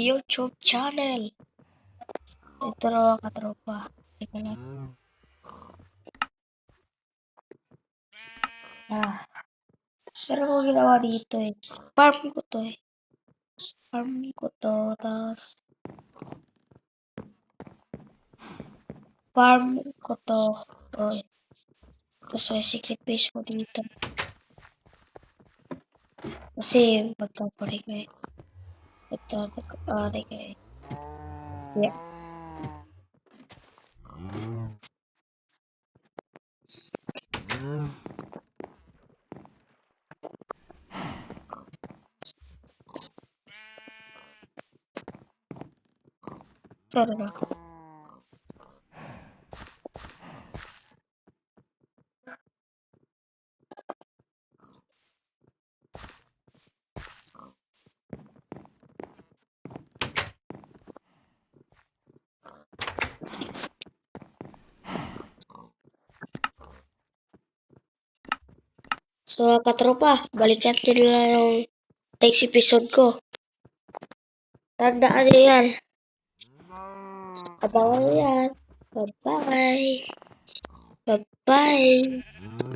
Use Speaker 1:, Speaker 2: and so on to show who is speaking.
Speaker 1: YouTube channel. Ito raw katropa. Teka lang. Pero ko ginawa dito eh. Farm ko to eh. Farm ko to. Tapos farm ko to. Oh, tapos may secret base ko dito. Kasi pagkakulik ko eh. Ito, nag-aarik eh. Yeah. Sorry na. So, katropa, balikan nyo na yung next episode ko. Tandaan nyo yan. Abangan nyo yan. Bye-bye. Bye-bye.